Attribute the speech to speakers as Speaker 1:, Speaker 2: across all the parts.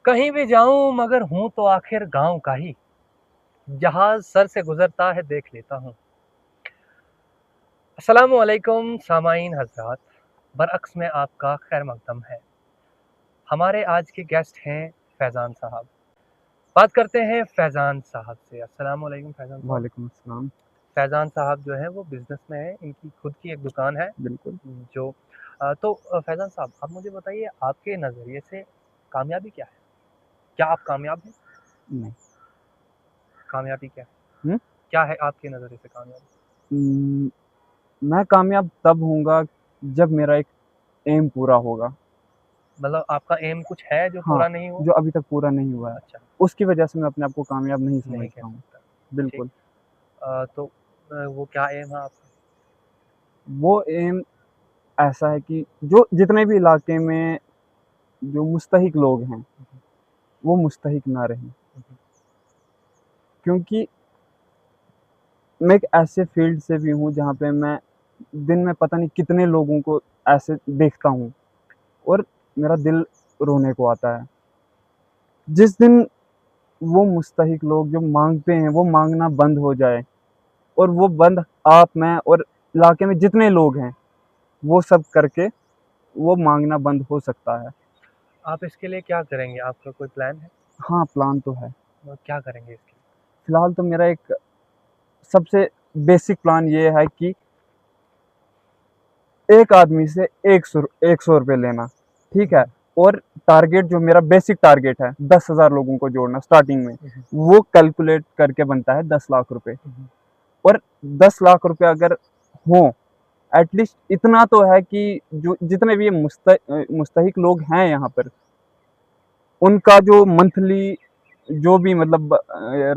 Speaker 1: कहीं भी जाऊं मगर हूं तो आखिर गांव का ही। जहाज सर से गुजरता है देख लेता हूँ। अस्सलामु अलैकुम सामाईन हजरात। बरअक्स में आपका खैर मकदम है। हमारे आज के गेस्ट हैं फैज़ान साहब। बात करते हैं फैज़ान साहब से। अस्सलामु अलैकुम फैज़ान साहब।
Speaker 2: वालेकुम अस्सलाम।
Speaker 1: फैज़ान साहब जो है वो बिजनेस में है, इनकी खुद की एक दुकान है।
Speaker 2: बिल्कुल।
Speaker 1: जो फैज़ान साहब, आप मुझे बताइए, आपके नज़रिए से कामयाबी क्या है? क्या आप कामयाब हैं?
Speaker 2: नहीं।
Speaker 1: कामयाबी क्या है?
Speaker 2: हुँ?
Speaker 1: क्या है आपके नज़रिए से कामयाबी?
Speaker 2: उम, मैं कामयाब तब होऊँगा जब मेरा एक एम पूरा होगा।
Speaker 1: मतलब आपका एम कुछ है जो
Speaker 2: हाँ,
Speaker 1: पूरा नहीं हुआ?
Speaker 2: जो अभी तक पूरा नहीं हुआ है।
Speaker 1: अच्छा,
Speaker 2: उसकी वजह से मैं अपने आप को कामयाब नहीं
Speaker 1: नहीं कह
Speaker 2: समझता हूँ।
Speaker 1: सकता। ठीक।
Speaker 2: बिल्कुल।
Speaker 1: वो क्या एम है आपका?
Speaker 2: वो एम ऐसा है कि जो जितने भी इलाके में जो मुस्तहिक लोग हैं,
Speaker 1: हुँ, हुँ,
Speaker 2: वो मुस्तहिक ना रहें।
Speaker 1: हुँ, हुँ।
Speaker 2: क्योंकि मैं एक ऐसे फ़ील्ड से भी हूँ जहाँ पे मैं दिन में पता नहीं कितने लोगों को ऐसे देखता हूँ और मेरा दिल रोने को आता है। जिस दिन वो मुस्तहिक लोग जो माँगते हैं, वो माँगना बंद हो जाए और वो बंद आप, मैं और इलाके में जितने लोग हैं, वो सब करके वो माँगना बंद हो सकता है।
Speaker 1: आप इसके लिए क्या करेंगे? आपका कोई प्लान है?
Speaker 2: हाँ, प्लान तो है।
Speaker 1: क्या करेंगे इसके लिए?
Speaker 2: फ़िलहाल तो मेरा एक सबसे बेसिक प्लान ये है कि एक आदमी से 100 रुपए लेना, ठीक है?
Speaker 1: हुँ,
Speaker 2: और टारगेट जो मेरा बेसिक टारगेट है, 10,000 लोगों को जोड़ना स्टार्टिंग में,
Speaker 1: हुँ, हुँ,
Speaker 2: वो कैलकुलेट करके बनता है 10 लाख रुपए।
Speaker 1: हुँ, हुँ।
Speaker 2: और 10 लाख रुपए अगर हों, एटलीस्ट इतना तो है कि जो जितने भी ये मुस्तहिक लोग हैं यहाँ पर, उनका जो मंथली जो भी मतलब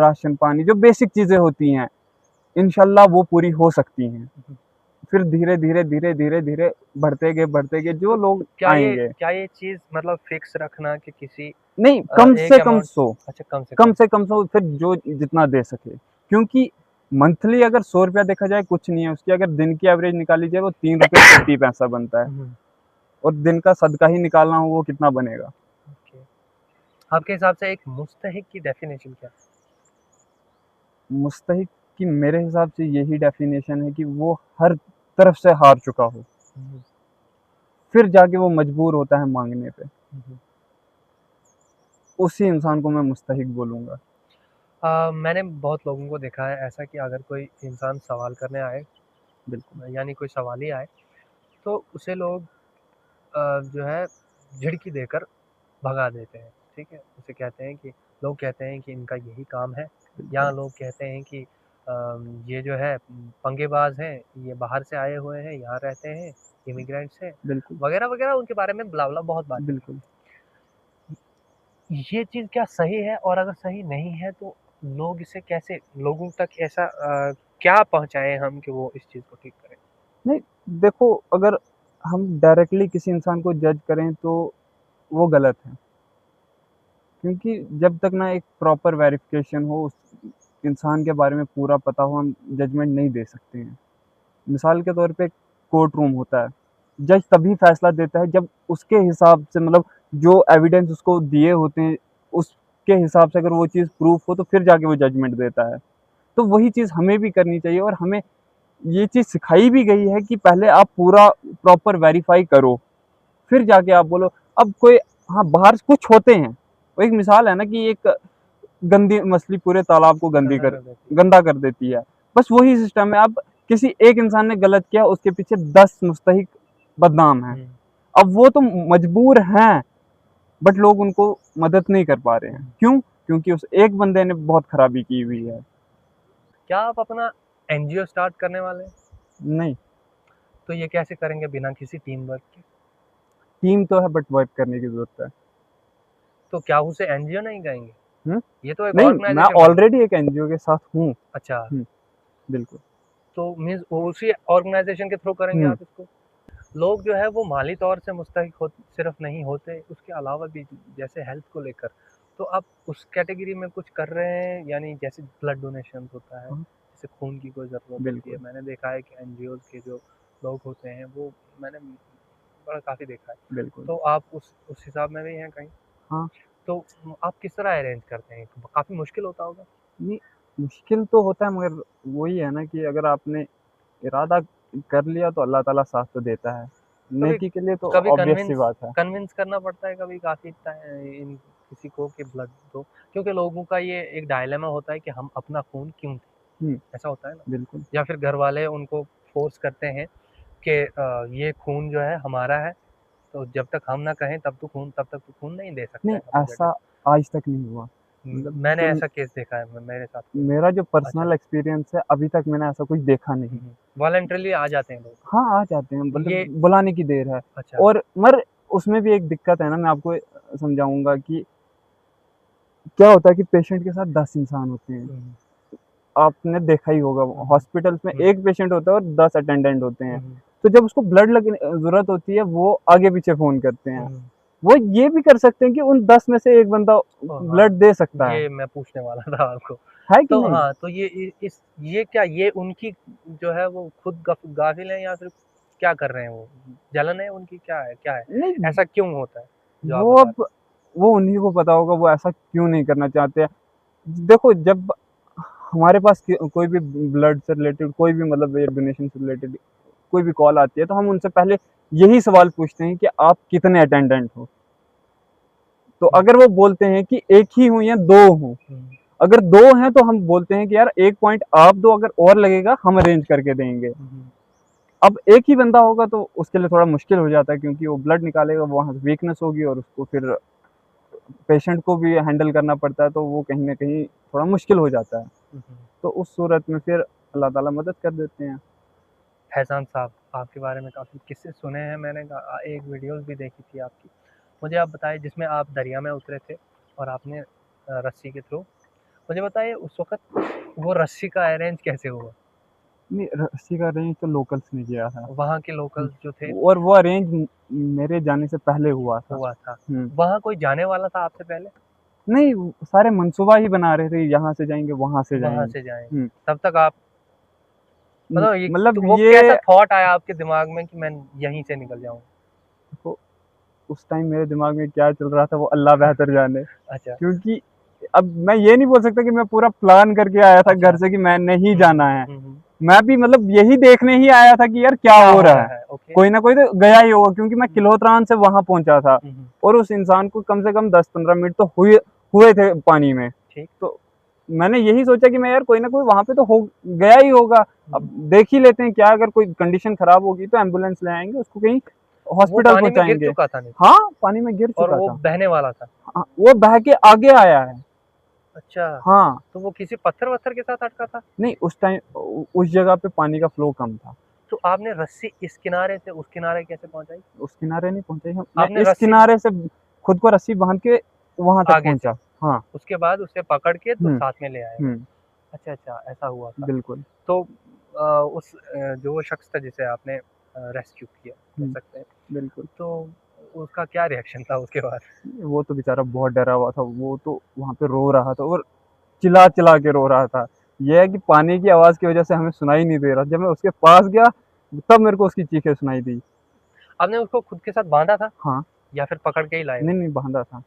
Speaker 2: राशन पानी जो बेसिक चीज़ें होती हैं, इंशाल्लाह वो पूरी हो सकती हैं। फिर धीरे-धीरे, धीरे-धीरे, धीरे बढ़ते गए जो
Speaker 1: तो
Speaker 2: लोग आएँगे।
Speaker 1: क्या ये चीज़ मतलब फिक्स रखना कि किसी
Speaker 2: नहीं, कम
Speaker 1: एक
Speaker 2: से कम
Speaker 1: अमाउंट।
Speaker 2: 100,
Speaker 1: अच्छा, कम से
Speaker 2: कम
Speaker 1: कम।
Speaker 2: से कम 100 फिर जो जितना दे सके। क्योंकि मंथली अगर ₹100 देखा जाए कुछ नहीं है, उसकी अगर दिन की एवरेज निकाली जाए वो ₹3 पैसा बनता है।
Speaker 1: हुँ, हुँ।
Speaker 2: और दिन का सदका ही निकालना हो वो कितना बनेगा?
Speaker 1: ओके। आपके हिसाब से एक मुस्तहिक की डेफिनेशन क्या है?
Speaker 2: मुस्तहिक की मेरे हिसाब से यही डेफिनेशन है कि वो हर तरफ से हार चुका हो,
Speaker 1: हुँ, हुँ,
Speaker 2: फिर जाके वो मजबूर होता है माँगने पे।
Speaker 1: हुँ, हुँ।
Speaker 2: उसी इंसान को मैं मुस्तहिक बोलूँगा।
Speaker 1: मैंने बहुत लोगों को देखा है ऐसा कि अगर कोई इंसान सवाल करने आए,
Speaker 2: बिल्कुल।
Speaker 1: यानी कोई सवाली आए, तो उसे लोग जो है झिड़की देकर भगा देते हैं, ठीक है? उसे कहते हैं कि लोग कहते हैं कि इनका यही काम है, या
Speaker 2: बिल्कुल।
Speaker 1: लोग कहते हैं कि ये जो है पंगेबाज़ हैं, ये बाहर से आए हुए हैं, यहाँ रहते हैं, इमिग्रेंट्स हैं,
Speaker 2: बिल्कुल।
Speaker 1: वगैरह-वगैरह उनके बारे में ब्ला-ब्ला बहुत बातें
Speaker 2: बिल्कुल।
Speaker 1: करते हैं। ये चीज़ क्या सही है? और अगर सही नहीं है तो लोग इसे कैसे लोगों तक ऐसा क्या पहुँचाएँ हम कि वो इस चीज़ को ठीक करें?
Speaker 2: नहीं, देखो, अगर हम डायरेक्टली किसी इंसान को जज करें तो वो गलत है। क्योंकि जब तक ना एक प्रॉपर वेरिफ़िकेशन हो, उस इंसान के बारे में पूरा पता हो, हम जजमेंट नहीं दे सकते हैं। मिसाल के तौर पे कोर्ट रूम होता है। जज तभी फैसला देता है जब उसके हिसाब से मतलब जो एविडेंस उसको दिए होते हैं, उसके हिसाब से अगर वो चीज़ प्रूफ हो तो फिर जाके वो जजमेंट देता है। तो वही चीज़ हमें भी करनी चाहिए और हमें ये चीज़ सिखाई भी गई है कि पहले आप पूरा प्रॉपर वेरीफ़ाई करो, फिर जाके आप बोलो। अब कोई, हाँ, बाहर कुछ होते हैं, वो एक मिसाल है ना कि एक गंदी मछली पूरे तालाब को
Speaker 1: गंदा कर देती है।
Speaker 2: गंदा कर देती है। बस वही सिस्टम है। अब किसी एक इंसान ने गलत किया, उसके पीछे 10 मुस्तहिक बदनाम हैं।
Speaker 1: हुँ,
Speaker 2: अब वो तो मजबूर हैं, बट लोग उनको मदद नहीं कर पा रहे हैं।
Speaker 1: हुँ।
Speaker 2: क्यों? क्योंकि उस एक बंदे ने बहुत खराबी की हुई है।
Speaker 1: क्या आप अपना एनजीओ स्टार्ट करने वाले हैं?
Speaker 2: नहीं,
Speaker 1: तो ये कैसे करेंगे बिना किसी टीम वर्क के?
Speaker 2: टीम तो है बट वर्क करने की ज़रूरत है।
Speaker 1: तो क्या उसे एनजीओ नहीं कहेंगे?
Speaker 2: हुँ?
Speaker 1: ये तो एक
Speaker 2: नहीं, मैं
Speaker 1: ऑर्गनाइज़ेशन बन गई।
Speaker 2: ऑलरेडी एक एनजीओ के साथ हूँ।
Speaker 1: अच्छा,
Speaker 2: हुँ, बिल्कुल।
Speaker 1: तो मीन्स उसी ऑर्गनाइज़ेशन के थ्रू करेंगे
Speaker 2: हुँ,
Speaker 1: आप इसको? लोग जो है वो माली तौर से मुस्तहिक हो सिर्फ़ नहीं होते, उसके अलावा भी जैसे हेल्थ को लेकर, तो आप उस कैटेगरी में कुछ कर रहे हैं? यानी जैसे ब्लड डोनेशन होता है,
Speaker 2: हाँ,
Speaker 1: जैसे खून की कोई ज़रूरत होती है,
Speaker 2: बिल्कुल,
Speaker 1: मैंने देखा है कि एनजीओज़ के जो लोग होते हैं वो मैंने बड़ा काफ़ी देखा है।
Speaker 2: बिल्कुल।
Speaker 1: तो आप उस हिसाब में भी हैं कहीं?
Speaker 2: हाँ,
Speaker 1: तो आप किस तरह अरेंज करते हैं? काफ़ी मुश्किल होता होगा?
Speaker 2: नहीं, मुश्किल तो होता है मगर वही है ना कि अगर आपने इरादा कर लिया तो अल्लाह ताला साथ तो देता है।
Speaker 1: कभी
Speaker 2: नेकी के लिए तो
Speaker 1: कभी
Speaker 2: ऑब्वियस सी बात है।
Speaker 1: कन्विंस करना पड़ता है कभी काफ़ी इन किसी को कि ब्लड दो, क्योंकि लोगों का ये एक डायलेमा होता है कि हम अपना खून क्यों दें?
Speaker 2: हुँ,
Speaker 1: ऐसा होता है ना?
Speaker 2: बिल्कुल।
Speaker 1: या फिर घर वाले उनको फ़ोर्स करते हैं कि ये खून जो है हमारा है, तो जब तक हम ना कहें तब तक तू खून नहीं दे सकता
Speaker 2: नहीं,
Speaker 1: है अपने बेटे
Speaker 2: ऐसा
Speaker 1: को।
Speaker 2: आज तक नहीं हुआ। मतलब
Speaker 1: मैंने
Speaker 2: जो
Speaker 1: ऐसा केस देखा है, मेरे साथ हुआ है।
Speaker 2: मेरा जो
Speaker 1: अच्छा।
Speaker 2: पर्सनल एक्सपीरियंस है, अभी तक मैंने ऐसा कुछ देखा नहीं।
Speaker 1: वॉलंटरली आ जाते हैं लोग।
Speaker 2: हाँ, आ जाते हैं मतलब
Speaker 1: ये
Speaker 2: बुलाने की देर है।
Speaker 1: अच्छा।
Speaker 2: और मगर उसमें भी एक दिक्कत है ना, मैं आपको समझाऊँगा कि क्या होता है कि पेशेंट के साथ 10 इंसान होते हैं।
Speaker 1: हुँ,
Speaker 2: आपने देखा ही होगा
Speaker 1: हुँ,
Speaker 2: हॉस्पिटल्स में
Speaker 1: हुँ,
Speaker 2: 1 पेशेंट होता है और 10 अटेंडेंट होते हैं।
Speaker 1: हुँ,
Speaker 2: तो जब उसको ब्लड ज़रूरत होती है, वो आगे-पीछे फ़ोन करते हैं।
Speaker 1: हुँ।
Speaker 2: वो ये भी कर सकते हैं कि उन 10 में से 1 बंदा
Speaker 1: ओह! हाँ,
Speaker 2: ब्लड दे सकता
Speaker 1: ये मैं पूछने वाला था आपको।
Speaker 2: है कि
Speaker 1: तो
Speaker 2: नहीं?
Speaker 1: हाँ, तो ये क्या ये उनकी जो है वो खुद गाफ़िल हैं या फिर क्या कर रहे हैं वो? जलन है उनकी, क्या है?
Speaker 2: नहीं,
Speaker 1: ऐसा क्यों होता है, जो आप
Speaker 2: वो
Speaker 1: बता रहे
Speaker 2: अब वो उन्हीं को पता होगा वो ऐसा क्यों नहीं करना चाहते हैं। देखो जब हमारे पास कोई भी ब्लड से रिलेटेड कोई भी मतलब ये डोनेशन से रिलेटेड कोई भी कॉल आती है तो हम उनसे पहले यही सवाल पूछते हैं कि आप कितने अटेंडेंट हो? तो
Speaker 1: हैं?
Speaker 2: अगर वो बोलते हैं कि 1 ही हूँ या 2 हूँ,
Speaker 1: हुँ,
Speaker 2: अगर 2 हैं तो हम बोलते हैं कि यार 1 पॉइंट आप दो, अगर और लगेगा हम अरेंज करके देंगे।
Speaker 1: हुँ, हुँ,
Speaker 2: अब एक ही बंदा होगा तो उसके लिए थोड़ा मुश्किल हो जाता है क्योंकि वो ब्लड निकालेगा, वहाँ से वीकनेस होगी और उसको फिर पेशेंट को भी हैंडल करना पड़ता है, तो वो कहीं न कहीं थोड़ा मुश्किल हो जाता है।
Speaker 1: हुँ, हुँ।
Speaker 2: तो उस सूरत में फिर अल्लाह ताला मदद कर देते हैं।
Speaker 1: फैज़ान साहब, आपके बारे में काफ़ी किस्से सुने हैं मैंने, एक वीडियोज़ भी देखी थी आपकी। मुझे आप बताइए जिसमें आप दरिया में उतरे थे और आपने रस्सी के थ्रू, मुझे बताइए उस वक़्त वो रस्सी का अरेंज कैसे हुआ?
Speaker 2: नहीं, रस्सी का अरेंज तो लोकल्स ने किया था।
Speaker 1: वहाँ के
Speaker 2: हुँ,
Speaker 1: लोकल्स जो थे
Speaker 2: और वो अरेंज मेरे जाने से पहले हुआ था।
Speaker 1: हुआ था।
Speaker 2: हुँ,
Speaker 1: वहाँ कोई जाने वाला था आपसे पहले?
Speaker 2: नहीं सारे मंसूबा ही बना रहे थे, यहाँ से जाएँगे, वहाँ से
Speaker 1: वहाँ
Speaker 2: जाएँगे।
Speaker 1: से जाएँगे।
Speaker 2: हुँ,
Speaker 1: तब तक आप मतलब ये तो
Speaker 2: मतलब
Speaker 1: वो कैसा
Speaker 2: ये
Speaker 1: थॉट आया आपके दिमाग में कि मैं यहीं से निकल जाऊँ?
Speaker 2: देखो उस टाइम मेरे दिमाग में क्या चल रहा था वो अल्लाह बेहतर जाने।
Speaker 1: अच्छा,
Speaker 2: क्योंकि अब मैं ये नहीं बोल सकता कि मैं पूरा प्लान करके आया था
Speaker 1: अच्छा।
Speaker 2: घर से कि मैंने ही
Speaker 1: हुँ,
Speaker 2: जाना
Speaker 1: हुँ,
Speaker 2: है।
Speaker 1: हुँ, हुँ।
Speaker 2: मैं भी मतलब यही देखने ही आया था कि यार क्या
Speaker 1: क्या
Speaker 2: हो
Speaker 1: हो
Speaker 2: रहा है।
Speaker 1: रहा है? ओके।
Speaker 2: कोई ना कोई तो गया ही होगा क्योंकि मैं
Speaker 1: हुँ,
Speaker 2: किलोथरान से वहाँ पहुँचा था
Speaker 1: हुँ, हुँ।
Speaker 2: और उस इंसान को कम से कम 10-15 मिनट तो हुए हुए थे पानी में।
Speaker 1: ठीक।
Speaker 2: तो मैंने यही सोचा कि मैं यार कोई ना कोई वहाँ पे तो हो गया ही होगा।
Speaker 1: हुँ।
Speaker 2: अब देख ही लेते हैं क्या अगर कोई कंडीशन खराब होगी तो एम्बुलेंस ले आएँगे, उसको कहीं
Speaker 1: वो
Speaker 2: हॉस्पिटल
Speaker 1: पानी में गिर
Speaker 2: पहुँचाएँगे।
Speaker 1: चुका था नीचे
Speaker 2: हाँ, पानी में गिर
Speaker 1: और
Speaker 2: चुका
Speaker 1: वो
Speaker 2: था।
Speaker 1: बहने वाला था।
Speaker 2: हाँ, वो बह के आगे आया है।
Speaker 1: अच्छा,
Speaker 2: हाँ,
Speaker 1: तो वो किसी पत्थर-वत्थर के साथ अटका था?
Speaker 2: नहीं उस टाइम उस जगह पे पानी का फ्लो कम था।
Speaker 1: तो आपने रस्सी इस किनारे से उस किनारे कैसे पहुँचाई?
Speaker 2: उस किनारे नहीं पहुँचे हम, मैं
Speaker 1: आपने
Speaker 2: इस
Speaker 1: रस्सी
Speaker 2: किनारे से खुद को रस्सी बाँध के वहाँ तक
Speaker 1: आगे से,
Speaker 2: पहुँचा। हाँ,
Speaker 1: उसके बाद उसे पकड़ के तो
Speaker 2: हुँ,
Speaker 1: साथ में ले आए वो।
Speaker 2: हुँ,
Speaker 1: अच्छा, अच्छा, ऐसा हुआ था।
Speaker 2: बिल्कुल।
Speaker 1: तो जो वो शख्स था जिसे आपने रेस्क्यू किया, कह
Speaker 2: हुँ,
Speaker 1: सकते हैं,
Speaker 2: बिल्कुल।
Speaker 1: तो उसका क्या रिएक्शन था उसके बाद?
Speaker 2: वो तो बेचारा बहुत डरा हुआ था, वो तो वहाँ पे रो रहा था और चिल्ला-चिल्ला के रो रहा था। ये है कि पानी की आवाज़ की वज़ह से हमें सुनाई नहीं दे रहा। जब मैं उसके पास गया, तब मेरे को उसकी चीखें सुनाई दी।
Speaker 1: आपने उसको खुद के साथ बाँधा था
Speaker 2: हाँ,
Speaker 1: या फिर पकड़ के ही लाए हो?
Speaker 2: नहीं, नहीं बाँधा था।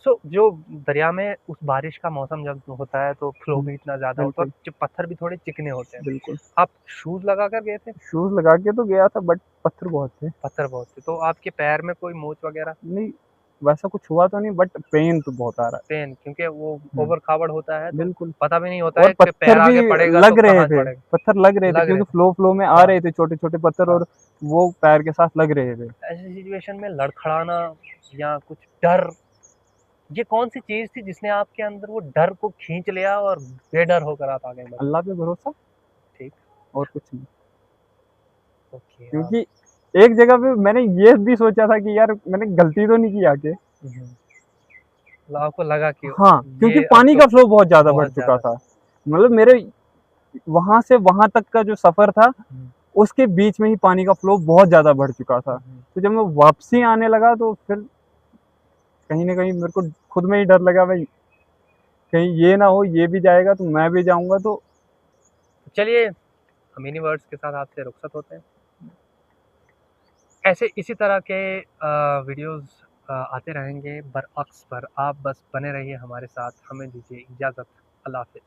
Speaker 1: जो दरिया में उस बारिश का मौसम जब होता है तो फ्लो
Speaker 2: हुँ,
Speaker 1: भी इतना ज़्यादा होता है और
Speaker 2: बिल्कुल,
Speaker 1: जो पत्थर भी थोड़े चिकने होते हैं।
Speaker 2: बिल्कुल।
Speaker 1: आप शूज़ लगा कर गए थे?
Speaker 2: शूज़ लगा के तो गया था बट पत्थर बहुत थे।
Speaker 1: पत्थर बहुत थे, तो आपके पैर में कोई मोच वग़ैरह?
Speaker 2: नहीं, वैसा कुछ हुआ तो नहीं बट पेन तो बहुत आ रहा
Speaker 1: पेन क्योंकि वो
Speaker 2: है। हुँ,
Speaker 1: ऊबड़-खाबड़ होता है तो
Speaker 2: बिल्कुल
Speaker 1: पता भी नहीं होता
Speaker 2: और
Speaker 1: है कि पैर
Speaker 2: पत्थर भी
Speaker 1: आगे पड़ेगा तो
Speaker 2: लग रहे
Speaker 1: कहाँ
Speaker 2: थे,
Speaker 1: पड़ेगा।
Speaker 2: पत्थर लग रहे थे
Speaker 1: लग रहे
Speaker 2: क्योंकि
Speaker 1: थे।
Speaker 2: फ्लो में आ
Speaker 1: हाँ,
Speaker 2: रहे थे छोटे-छोटे पत्थर
Speaker 1: हाँ।
Speaker 2: और वो पैर के साथ लग रहे थे।
Speaker 1: ऐसी सिचुएशन में लड़खड़ाना या कुछ डर, ये कौन-सी चीज़ थी जिसने आपके अंदर वो डर को खींच लिया और बेडर होकर आप आगे बढ़े?
Speaker 2: अल्लाह पे भरोसा
Speaker 1: ठीक,
Speaker 2: और कुछ नहीं।
Speaker 1: ओके आप
Speaker 2: क्योंकि एक जगह पे मैंने ये भी सोचा था कि यार मैंने गलती तो नहीं की आके।
Speaker 1: हुँ, मतलब आपको लगा कि
Speaker 2: हाँ, क्योंकि
Speaker 1: ये अब
Speaker 2: पानी
Speaker 1: तो
Speaker 2: का फ्लो बहुत ज़्यादा बढ़
Speaker 1: बहुत
Speaker 2: चुका
Speaker 1: ज़्यादा
Speaker 2: था। मतलब मेरे वहाँ से वहाँ तक का जो सफ़र था,
Speaker 1: हुँ,
Speaker 2: उसके बीच में ही पानी का फ्लो बहुत ज़्यादा बढ़ चुका था।
Speaker 1: हुँ, हुँ।
Speaker 2: तो जब मैं वापसी आने लगा तो फिर कहीं न कहीं मेरे को खुद में ही डर लगा भाई, कहीं ये ना हो ये भी जाएगा तो मैं भी जाऊँगा तो
Speaker 1: चलिए हम इन्हीं वर्ड्स के साथ आपसे रुखसत होते हैं। ऐसे इसी तरह के वीडियोज़ आते रहेंगे बरअक्स पर। आप बस बने रहिए हमारे साथ। हमें दीजिए इजाज़त। अल्लाह हाफ़िज़।